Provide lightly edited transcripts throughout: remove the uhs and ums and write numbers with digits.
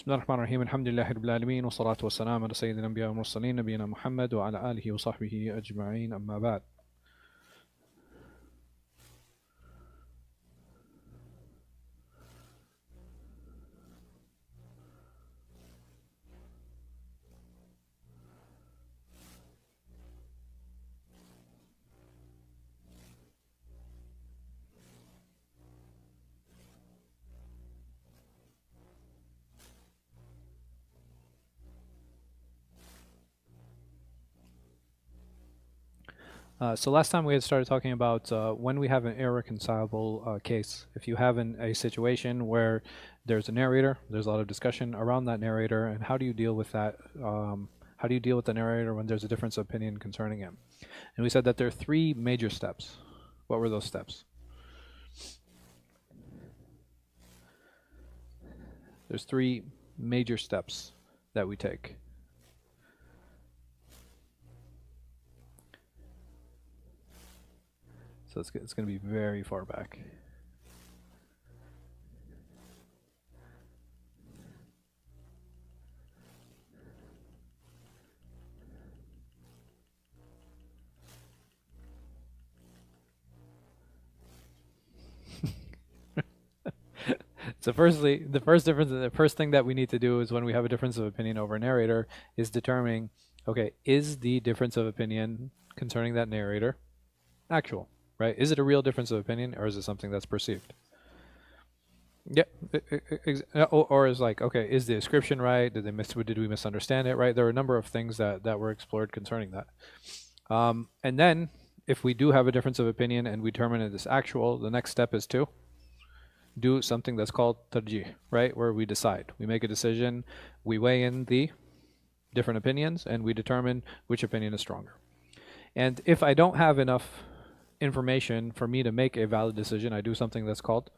بسم الله الرحمن الرحيم الحمد لله رب العالمين والصلاة والسلام على سيد الأنبياء والمرسلين نبينا محمد وعلى آله وصحبه أجمعين أما بعد. So last time we had started talking about when we have an irreconcilable case. If you have a situation where there's a narrator, there's a lot of discussion around that narrator, and how do you deal with that? How do you deal with the narrator when there's a difference of opinion concerning him? And we said that there are three major steps. What were those steps? There's three major steps that we take. So it's going to be very far back. So firstly, the first thing that we need to do is when we have a difference of opinion over a narrator is determining, okay, is the difference of opinion concerning that narrator actual? Right? Is it a real difference of opinion, or is it something that's perceived? Yeah, or is like, okay, is the description right? Did we misunderstand it? Right? There are a number of things that were explored concerning that. And then, if we do have a difference of opinion and we determine it is actual, the next step is to do something that's called tarjih, right? Where we decide, we make a decision, we weigh in the different opinions, and we determine which opinion is stronger. And if I don't have enough information for me to make a valid decision, I do something that's called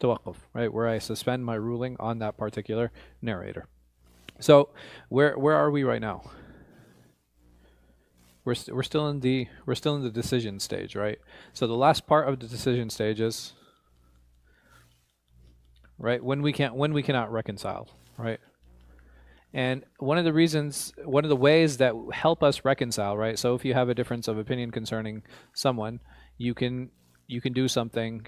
tawaqquf, right, where I suspend my ruling on that particular narrator. So where are we right now? We're still in the decision stage, right? So the last part of the decision stage is, right, when we cannot reconcile, right? And one of the ways that help us reconcile, right? So if you have a difference of opinion concerning someone, you can do something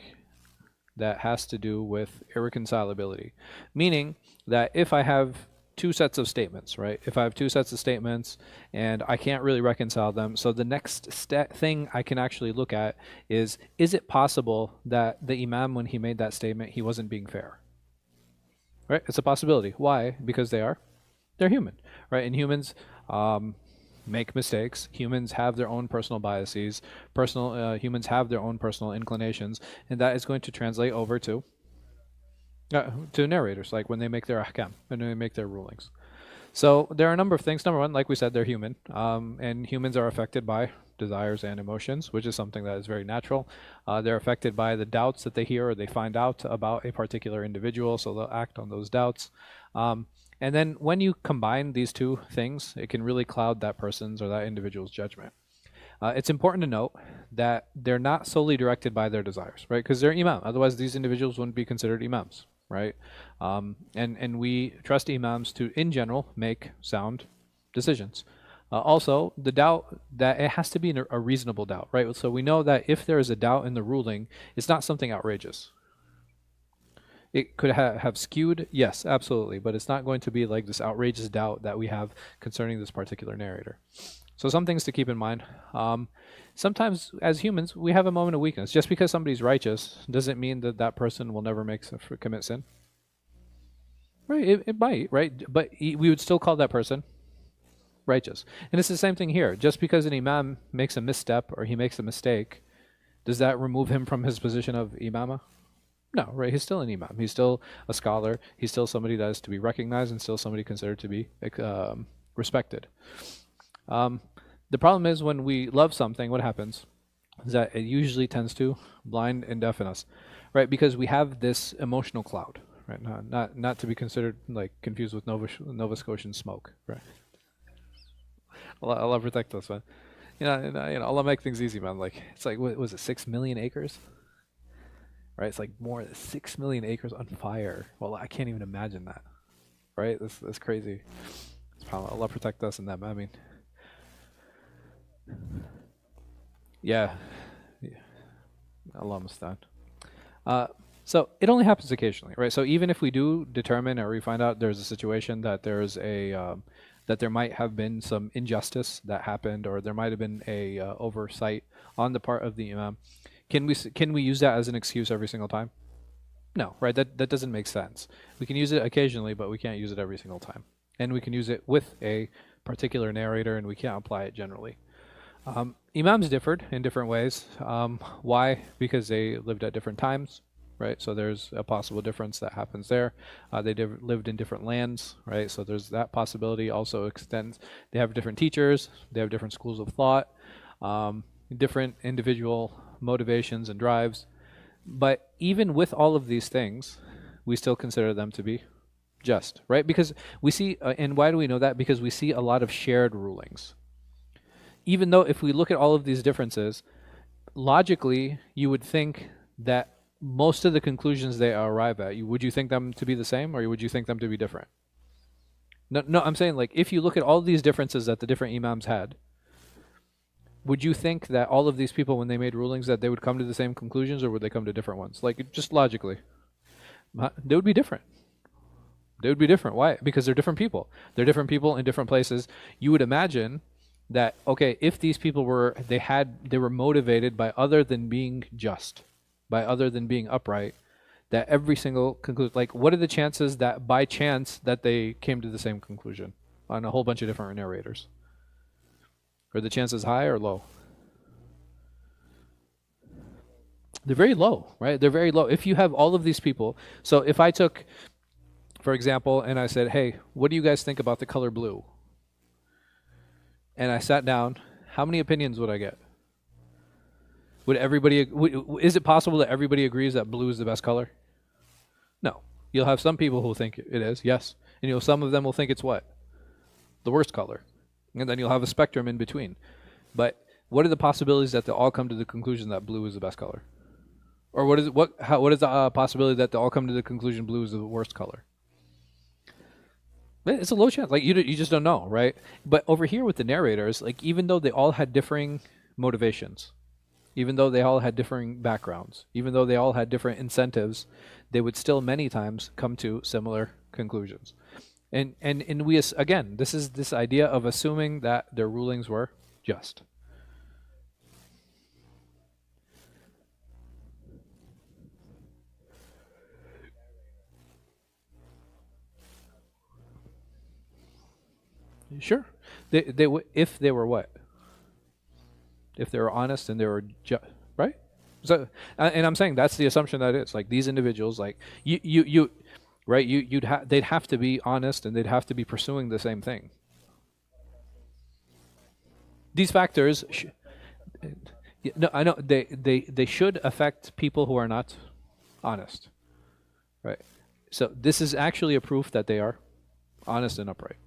that has to do with irreconcilability. Meaning that if I have two sets of statements, right? If I have two sets of statements and I can't really reconcile them, so the next thing I can actually look at is it possible that the Imam, when he made that statement, he wasn't being fair? Right? It's a possibility. Why? Because they're human, right? And humans make mistakes. Humans have their own personal biases. Humans have their own personal inclinations, and that is going to translate over to narrators, like when they make their ahkam, when they make their rulings. So there are a number of things. Number one, like we said, they're human, and humans are affected by desires and emotions, which is something that is very natural. They're affected by the doubts that they hear or they find out about a particular individual, so they'll act on those doubts. And then when you combine these two things, it can really cloud that person's or that individual's judgment. It's important to note that they're not solely directed by their desires, right? Because they're imam. Otherwise, these individuals wouldn't be considered imams, right? And we trust imams to, in general, make sound decisions. Also, the doubt, that it has to be a reasonable doubt, right? So we know that if there is a doubt in the ruling, it's not something outrageous. It could have skewed, yes, absolutely, but it's not going to be like this outrageous doubt that we have concerning this particular narrator. So some things to keep in mind. Sometimes, as humans, we have a moment of weakness. Just because somebody's righteous doesn't mean that that person will never commit sin. Right? It might, right? But we would still call that person righteous. And it's the same thing here. Just because an imam makes a misstep or he makes a mistake, does that remove him from his position of imamah? No, right? He's still an imam. He's still a scholar. He's still somebody that is to be recognized and still somebody considered to be respected. The problem is when we love something, what happens is that it usually tends to blind and deafen us, right? Because we have this emotional cloud, right? Not to be considered like confused with Nova Scotian smoke, right? Allah protect us, man. Allah make things easy, man. Like it's like, what was it, 6 million acres? Right? It's like more than 6 million acres on fire. Well, I can't even imagine that. right? That's crazy. Allah protect us and them. I mean, yeah, yeah. Allah musta'an. Uh, so it only happens occasionally, right? So even if we do determine or we find out there's a situation that there's a that there might have been some injustice that happened, or there might have been a oversight on the part of the imam, can we use that as an excuse every single time? No, right? That doesn't make sense. We can use it occasionally, but we can't use it every single time. And we can use it with a particular narrator, and we can't apply it generally. Imams differed in different ways. Why? Because they lived at different times, right? So there's a possible difference that happens there. They lived in different lands, right? So there's that possibility also extends. They have different teachers. They have different schools of thought, different individual motivations and drives. But even with all of these things, we still consider them to be just, right? Because we see, and why do we know that? Because we see a lot of shared rulings. Even though if we look at all of these differences, logically, you would think that most of the conclusions they arrive at, would you think them to be the same, or would you think them to be different? No, I'm saying, like, if you look at all these differences that the different imams had, would you think that all of these people, when they made rulings, that they would come to the same conclusions, or would they come to different ones? Like, just logically. They would be different. They would be different. Why? Because they're different people. They're different people in different places. You would imagine that, okay, if these people were motivated by other than being just, by other than being upright, that every single conclusion, like, what are the chances that by chance that they came to the same conclusion on a whole bunch of different narrators? Are the chances high or low? They're very low, right? They're very low. If you have all of these people, so if I took, for example, and I said, hey, what do you guys think about the color blue? And I sat down, how many opinions would I get? Would everybody, is it possible that everybody agrees that blue is the best color? No. You'll have some people who think it is, yes. And some of them will think it's what? The worst color. And then you'll have a spectrum in between. But what are the possibilities that they'll all come to the conclusion that blue is the best color? Or what is the possibility that they'll all come to the conclusion blue is the worst color? It's a low chance. Like, you just don't know, right? But over here with the narrators, like, even though they all had differing motivations, even though they all had differing backgrounds, even though they all had different incentives, they would still many times come to similar conclusions. And we, again, this is this idea of assuming that their rulings were just. Sure. If they were what? If they were honest and they were right? So, and I'm saying that's the assumption that it's like these individuals, like you right? They'd have to be honest and they'd have to be pursuing the same thing. These factors, no, I know they should affect people who are not honest, right? So this is actually a proof that they are honest and upright.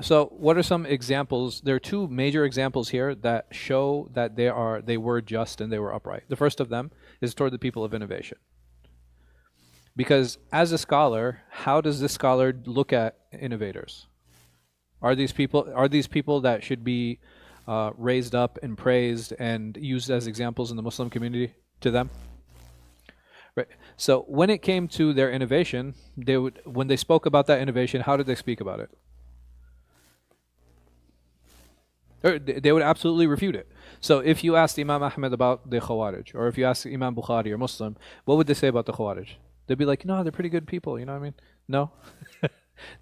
So what are some examples? There are two major examples here that show that they were just and they were upright. The first of them is toward the people of innovation. Because as a scholar, how does this scholar look at innovators? Are these people that should be raised up and praised and used as examples in the Muslim community to them? Right. So when it came to their innovation, when they spoke about that innovation, how did they speak about it? They would absolutely refute it. So if you asked Imam Ahmed about the Khawarij, or if you asked Imam Bukhari or Muslim, what would they say about the Khawarij? They'd be like, no, they're pretty good people, you know what I mean? No.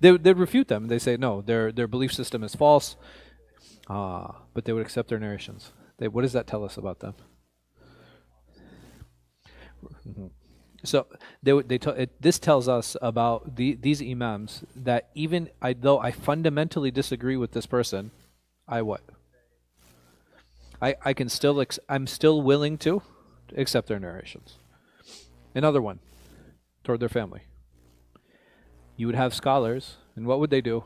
They'd refute them. They say, no, their belief system is false. But they would accept their narrations. What does that tell us about them? Mm-hmm. So this tells us about these imams that even though I fundamentally disagree with this person, I'm still willing to accept their narrations. Another one, toward their family. You would have scholars, and what would they do?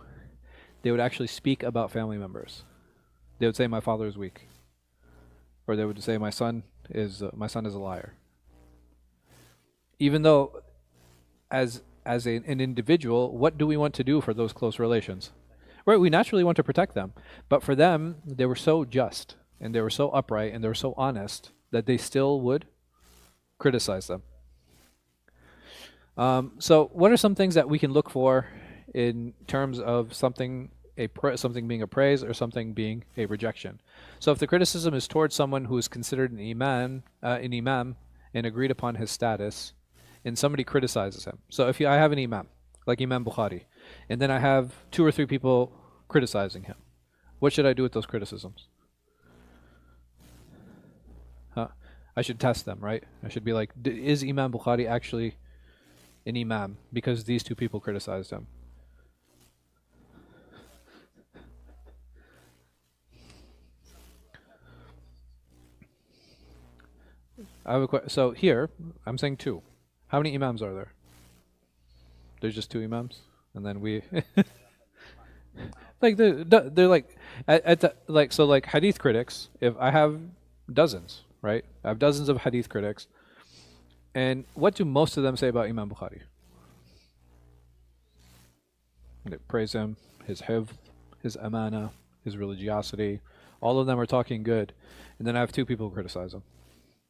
They would actually speak about family members. They would say, my father is weak. Or they would say, my son is a liar. Even though, as as an individual, what do we want to do for those close relations? Right, we naturally want to protect them. But for them, they were so just and they were so upright and they were so honest that they still would criticize them. So what are some things that we can look for in terms of something something being a praise or something being a rejection? So if the criticism is towards someone who is considered an imam and agreed upon his status, and somebody criticizes him. So if I have an imam, like Imam Bukhari, and then I have 2 or 3 people criticizing him, what should I do with those criticisms? I should test them, right? I should be like, is Imam Bukhari actually an imam because these 2 people criticized him? I have a so here, I'm saying 2. How many imams are there? There's just 2 imams? And then we... like, they're like... so like hadith critics, if I have dozens, right? I have dozens of hadith critics. And what do most of them say about Imam Bukhari? They praise him, his hifz, his amana, his religiosity. All of them are talking good. And then I have 2 people who criticize him.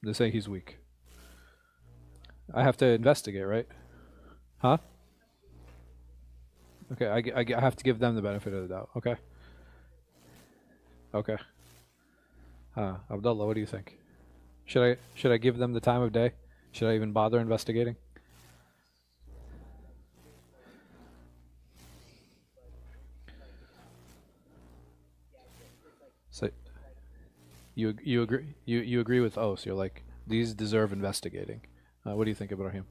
They say he's weak. I have to investigate, right? Huh? Okay, I have to give them the benefit of the doubt. Okay. Okay. Abdullah, what do you think? Should I give them the time of day? Should I even bother investigating? So you agree with Os. You're like, these deserve investigating. What do you think, Ibrahim?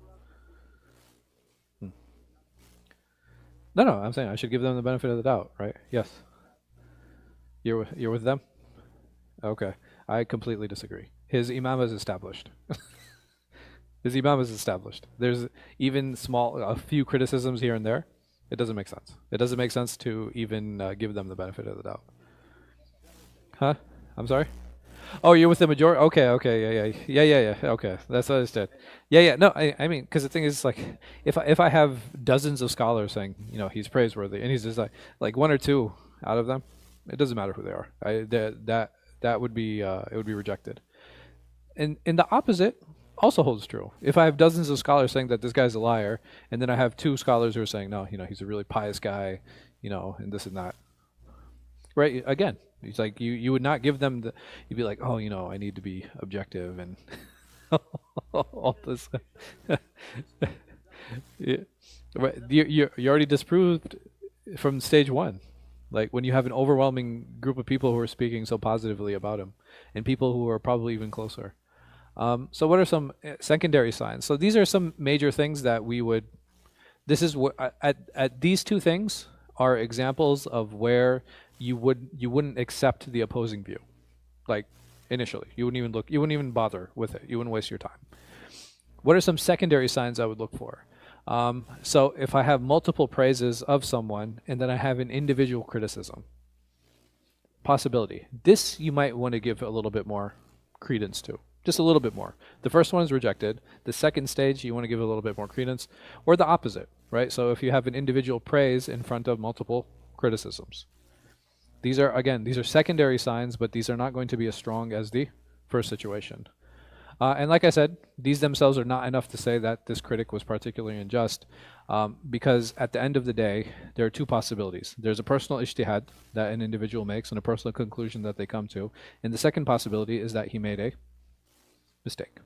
No, I'm saying I should give them the benefit of the doubt, right? Yes. You're with them? Okay. I completely disagree. His imam is established. His imam is established. There's even a few criticisms here and there. It doesn't make sense. It doesn't make sense to even give them the benefit of the doubt. Huh? I'm sorry? Oh, you're with the majority? Okay, yeah. Okay, that's understood. Yeah. No, I mean, because the thing is, like, if I have dozens of scholars saying, he's praiseworthy, and he's just like 1 or 2 out of them, it doesn't matter who they are. That would be it would be rejected. And the opposite also holds true. If I have dozens of scholars saying that this guy's a liar, and then I have 2 scholars who are saying, no, he's a really pious guy, and this and that. Right? Again, it's like you would not give them you'd be like, oh, I need to be objective and all this. Yeah. Right. You already disproved from stage 1. Like when you have an overwhelming group of people who are speaking so positively about him, and people who are probably even closer. So what are some secondary signs? So these are some major things that we would. This is what at these 2 things are examples of where you wouldn't accept the opposing view, like initially. You wouldn't even bother with it. You wouldn't waste your time. What are some secondary signs I would look for? So if I have multiple praises of someone and then I have an individual criticism, possibility. This you might want to give a little bit more credence to. Just a little bit more. The first one is rejected. The second stage, you want to give a little bit more credence, or the opposite, right? So if you have an individual praise in front of multiple criticisms. These are secondary signs, but these are not going to be as strong as the first situation. And like I said, these themselves are not enough to say that this critic was particularly unjust, because at the end of the day, there are 2 possibilities. There's a personal ijtihad that an individual makes and a personal conclusion that they come to. And the second possibility is that he made a mistake.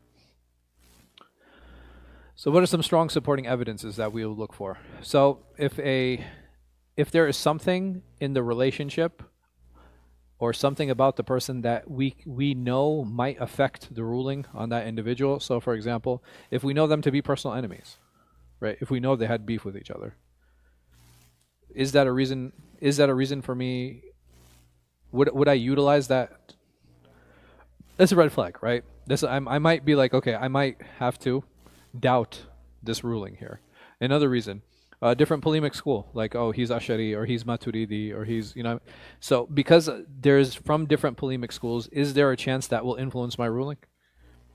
So what are some strong supporting evidences that we will look for? So if there is something in the relationship or something about the person that we know might affect the ruling on that individual. So for example, if we know them to be personal enemies, right? If we know they had beef with each other, is that a reason for me? Would I utilize that? That's a red flag, right? I might be like, okay, I might have to doubt this ruling here. Another reason, a different polemic school, like, oh, he's Ash'ari or he's Maturidi or he's, So because there's from different polemic schools, is there a chance that will influence my ruling?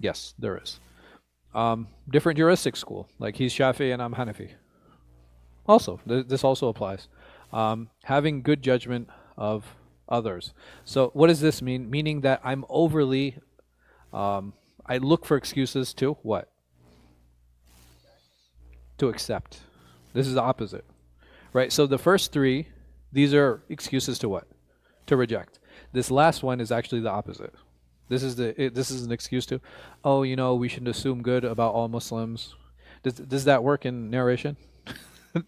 Yes, there is. Different juristic school, like he's Shafi and I'm Hanafi, Also, this also applies. Having good judgment of others. So what does this mean? Meaning that I'm overly, I look for excuses to what? To accept. This is the opposite, right? So the first three, these are excuses to what? To reject. This last one is actually the opposite. This is an excuse to, oh, we should assume good about all Muslims. Does that work in narration?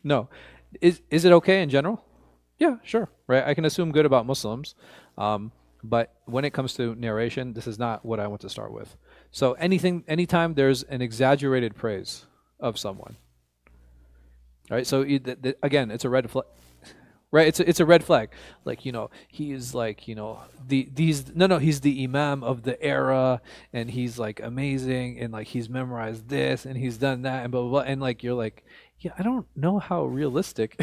No. Is it okay in general? Yeah, sure. Right. I can assume good about Muslims. But when it comes to narration, this is not what I want to start with. So anytime there's an exaggerated praise of someone, right? So again, it's a red flag, right? It's a red flag. Like, he is like, he's the Imam of the era, and he's like amazing, and like he's memorized this, and he's done that, and blah blah blah. And like you're like, yeah, I don't know how realistic,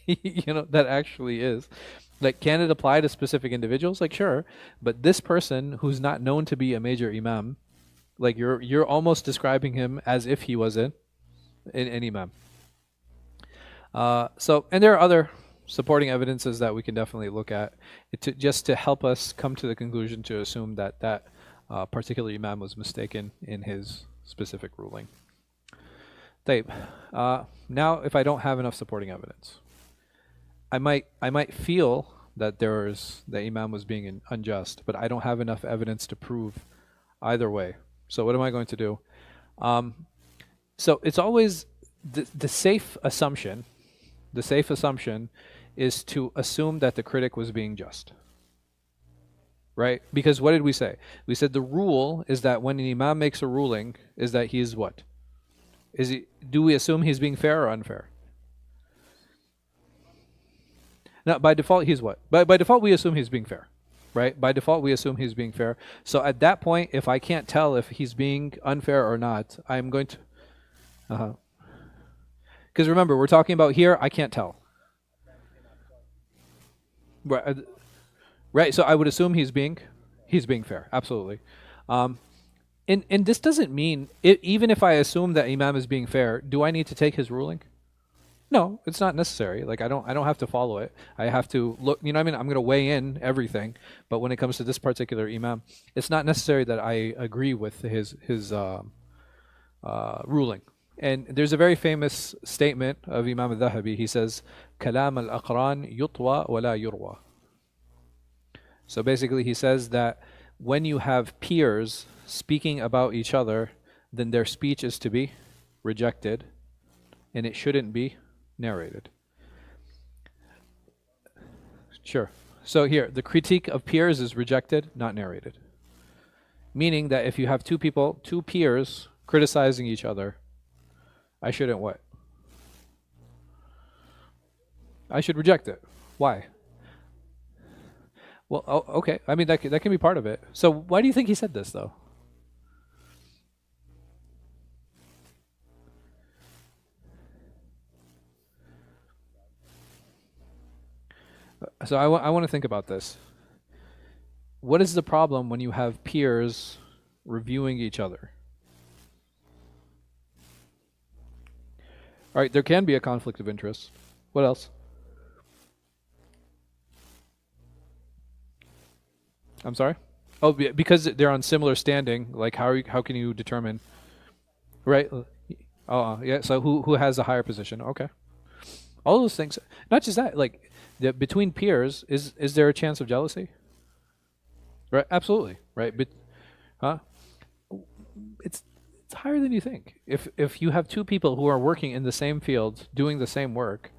that actually is. Like, can it apply to specific individuals? Like, sure, but this person who's not known to be a major Imam, like you're almost describing him as if he was an Imam. And there are other supporting evidences that we can definitely look at just to help us come to the conclusion to assume that particular Imam was mistaken in his specific ruling. Taib. Now, if I don't have enough supporting evidence, I might feel that the Imam was being unjust, but I don't have enough evidence to prove either way. So what am I going to do? So it's always the safe assumption. The safe assumption is to assume that the critic was being just. Right? Because what did we say? We said the rule is that when an Imam makes a ruling, is that he is what? Do we assume he's being fair or unfair? Now, by default, he's what? By default, we assume he's being fair. Right? By default, we assume he's being fair. So at that point, if I can't tell if he's being unfair or not, I'm going to... Because remember, we're talking about here, I can't tell. Right, so I would assume he's being fair, absolutely. And this doesn't mean, even if I assume that Imam is being fair, do I need to take his ruling? No, it's not necessary. Like, I don't have to follow it. I have to look, I'm going to weigh in everything, but when it comes to this particular Imam, it's not necessary that I agree with his ruling. And there's a very famous statement of Imam al-Dhahabi. He says, "Kalam al-aqran yutwa wa la yurwa." So basically he says that when you have peers speaking about each other, then their speech is to be rejected, and it shouldn't be narrated. Sure. So here, the critique of peers is rejected, not narrated. Meaning that if you have two peers criticizing each other, I shouldn't what? I should reject it. Why? Well, okay. I mean, that can be part of it. So why do you think he said this, though? So I want to think about this. What is the problem when you have peers reviewing each other? All right, there can be a conflict of interest. What else? I'm sorry? Oh, because they're on similar standing. Like, how can you determine? Right? Oh, yeah. So who has a higher position? Okay. All those things. Not just that. Like, between peers, is there a chance of jealousy? Right. Absolutely. Right. But, it's higher than you think. If you have two people who are working in the same field, doing the same work,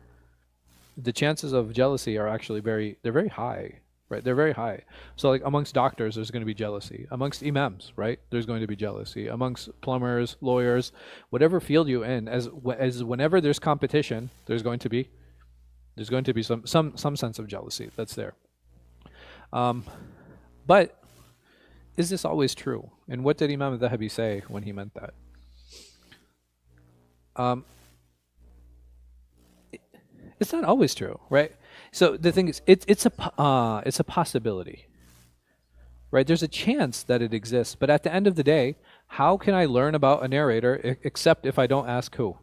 the chances of jealousy are actually they're very high. Right, they're very high. So like amongst doctors, there's going to be jealousy. Amongst imams, right, there's going to be jealousy. Amongst plumbers, lawyers, whatever field you're in, as whenever there's competition, there's going to be some sense of jealousy that's there. But is this always true? And what did Imam al-Dhahabi say when he meant that? It's not always true, right? So the thing is, it's a possibility, right? There's a chance that it exists, but at the end of the day, how can I learn about a narrator except if I don't ask who?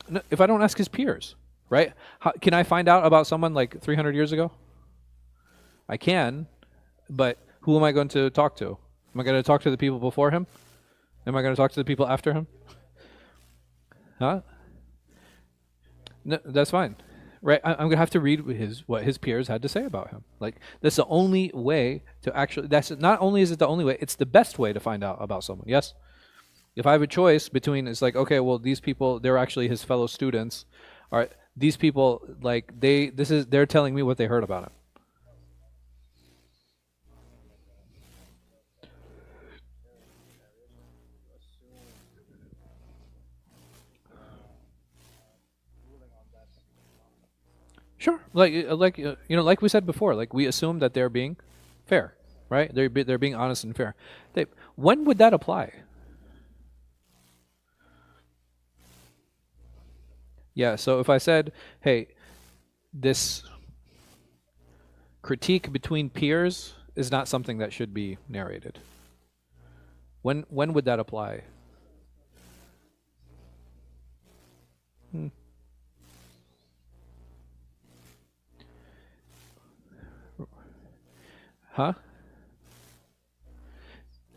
No, if I don't ask his peers, right? How, can I find out about someone like 300 years ago? I can, but who am I going to talk to? Am I going to talk to the people before him? Am I going to talk to the people after him? Huh? No, that's fine, right? I'm going to have to read what his peers had to say about him. Like, that's the only way to actually. That's not only is it the only way; it's the best way to find out about someone. Yes. If I have a choice between, it's like, okay, well, these people, they're actually his fellow students. All right, these people, like, they're telling me what they heard about him. Sure, like we said before, like we assume that they're being fair, right? They're being honest and fair. When would that apply? Yeah. So if I said, hey, this critique between peers is not something that should be narrated. When would that apply? Hmm. Huh?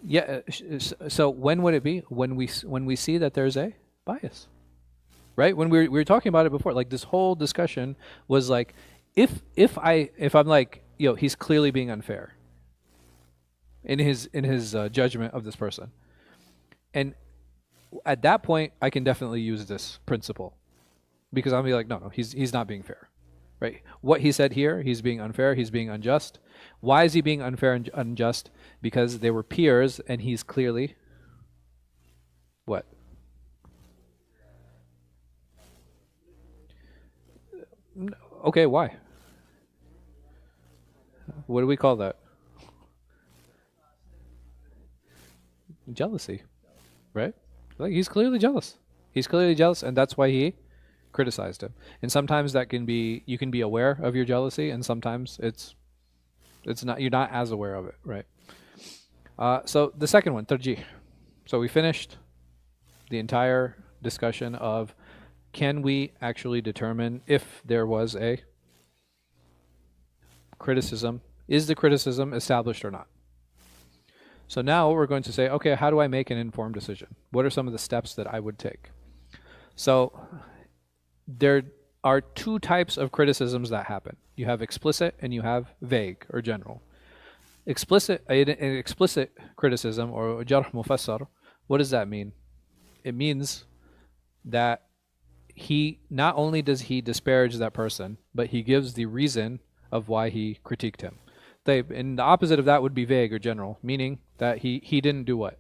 Yeah. So when would it be? When we see that there's a bias, right? When we were talking about it before, like this whole discussion was like, if I'm like, he's clearly being unfair in his judgment of this person, and at that point, I can definitely use this principle because I'll be like, no, he's not being fair, right? What he said here, he's being unfair, he's being unjust. Why is he being unfair and unjust? Because they were peers, and he's clearly what? Okay, why? What do we call that? Jealousy, right? Like he's clearly jealous. He's clearly jealous, and that's why he criticized him. And sometimes that can be you can be aware of your jealousy, and sometimes it's not you're not as aware of it, right? So the second one, tarjih. So we finished the entire discussion of can we actually determine if there was a criticism? Is the criticism established or not? So now we're going to say, okay, how do I make an informed decision? What are some of the steps that I would take? So there are two types of criticisms that happen. You have explicit and you have vague or general. An explicit criticism or jarh mufassar, what does that mean? It means that he not only does he disparage that person, but he gives the reason of why he critiqued him. And the opposite of that would be vague or general, meaning that he didn't do what?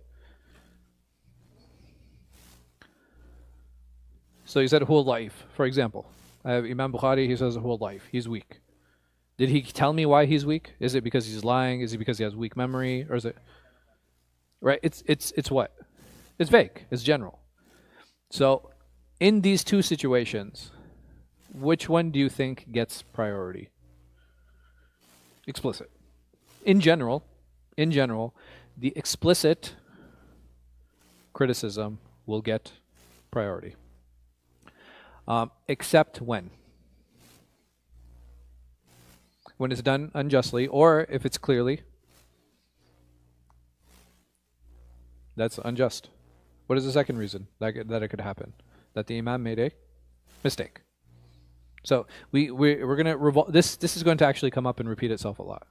So he said huwa life, for example. I have Imam Bukhari, he says huwa life, he's weak. Did he tell me why he's weak? Is it because he's lying? Is it because he has weak memory? Or is it right? It's what? It's vague. It's general. So in these two situations, which one do you think gets priority? Explicit. In general, the explicit criticism will get priority. Except when it's done unjustly, or if it's clearly that's unjust. What is the second reason that it could happen? That the imam made a mistake. So we're gonna revolve. This is going to actually come up and repeat itself a lot.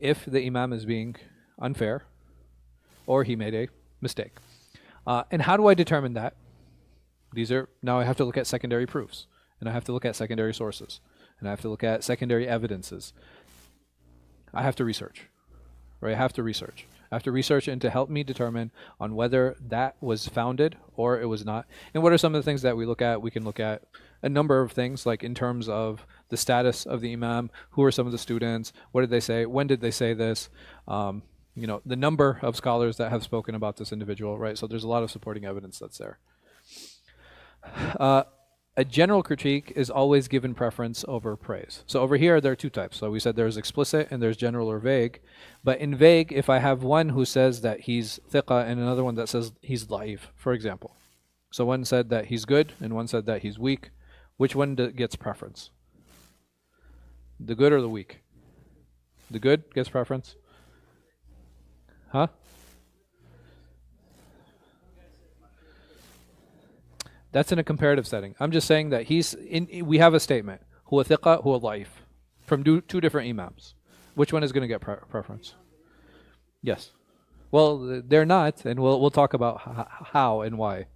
If the imam is being unfair, or he made a mistake, and how do I determine that? Now I have to look at secondary proofs, and I have to look at secondary sources, and I have to look at secondary evidences. I have to research, right? I have to research and to help me determine on whether that was founded or it was not. And what are some of the things that we look at? We can look at a number of things, like in terms of the status of the imam, who are some of the students, what did they say, when did they say this, the number of scholars that have spoken about this individual, right? So there's a lot of supporting evidence that's there. A general critique is always given preference over praise. So over here, there are two types. So we said there's explicit and there's general or vague. But in vague, if I have one who says that he's thiqah and another one that says he's da'if, for example, So one said that he's good and one said that he's weak. Which one gets preference? The good or the weak? The good gets preference? Huh? That's in a comparative setting. I'm just saying that we have a statement. Huwa thiqa, huwa dhaif. From two different imams. Which one is going to get preference? Yes. Well, they're not, and we'll talk about how and why.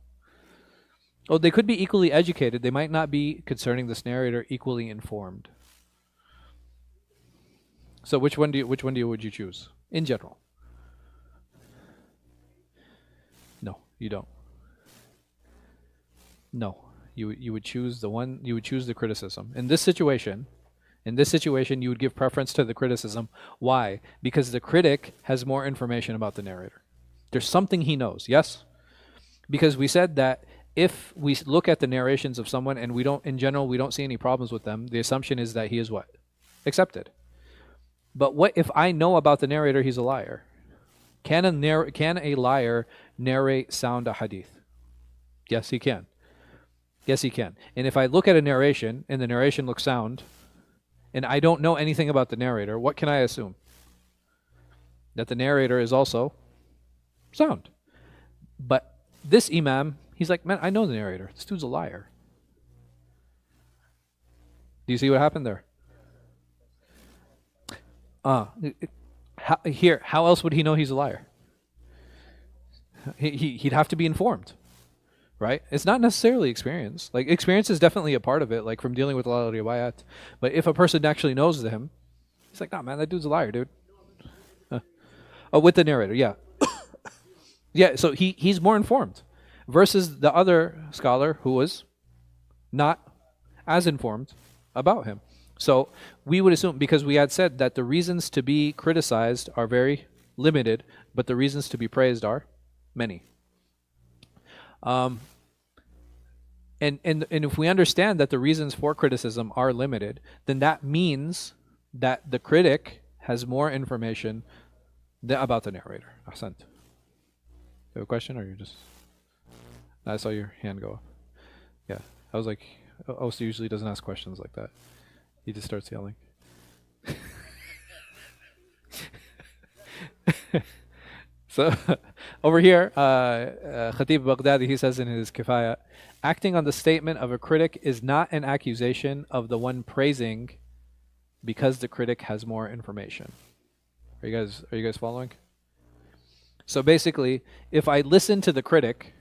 Oh, they could be equally educated. They might not be, concerning this narrator, equally informed. So which one would you choose in general? No, you don't. No, you would choose the one. You would choose the criticism. In this situation, you would give preference to the criticism. Why? Because the critic has more information about the narrator. There's something he knows. Yes, because we said that if we look at the narrations of someone and we don't see any problems with them, the assumption is that he is what? Accepted. But what if I know about the narrator he's a liar? Can a liar narrate sound a hadith? Yes, he can. Yes, he can. And if I look at a narration and the narration looks sound, and I don't know anything about the narrator, what can I assume? That the narrator is also sound. But this imam, he's like, man, I know the narrator. This dude's a liar. Do you see what happened there? How else would he know he's a liar? He'd have to be informed, right? It's not necessarily experience. Like, experience is definitely a part of it, like from dealing with a lot of riwayat. But if a person actually knows him, he's like, nah, man, that dude's a liar, dude. Oh, with the narrator, yeah. Yeah, so he's more informed versus the other scholar who was not as informed about him. So we would assume, because we had said that the reasons to be criticized are very limited, but the reasons to be praised are many. And if we understand that the reasons for criticism are limited, then that means that the critic has more information about the narrator. Ahsant. You have a question, or you just? I saw your hand go up. Yeah, I was like, Osta usually doesn't ask questions like that. He just starts yelling. So over here, Khatib Baghdadi, he says in his Kifaya, acting on the statement of a critic is not an accusation of the one praising because the critic has more information. Are you guys following? So basically, if I listen to the critic,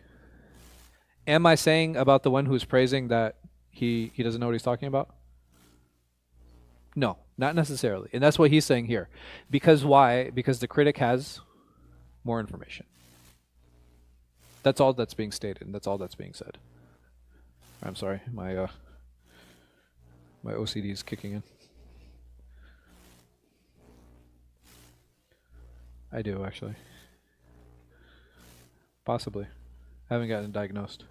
am I saying about the one who's praising that he doesn't know what he's talking about? No, not necessarily. And that's what he's saying here. Because why? Because the critic has more information. That's all that's being stated, and that's all that's being said. I'm sorry, my OCD is kicking in. I do, actually. Possibly. I haven't gotten diagnosed.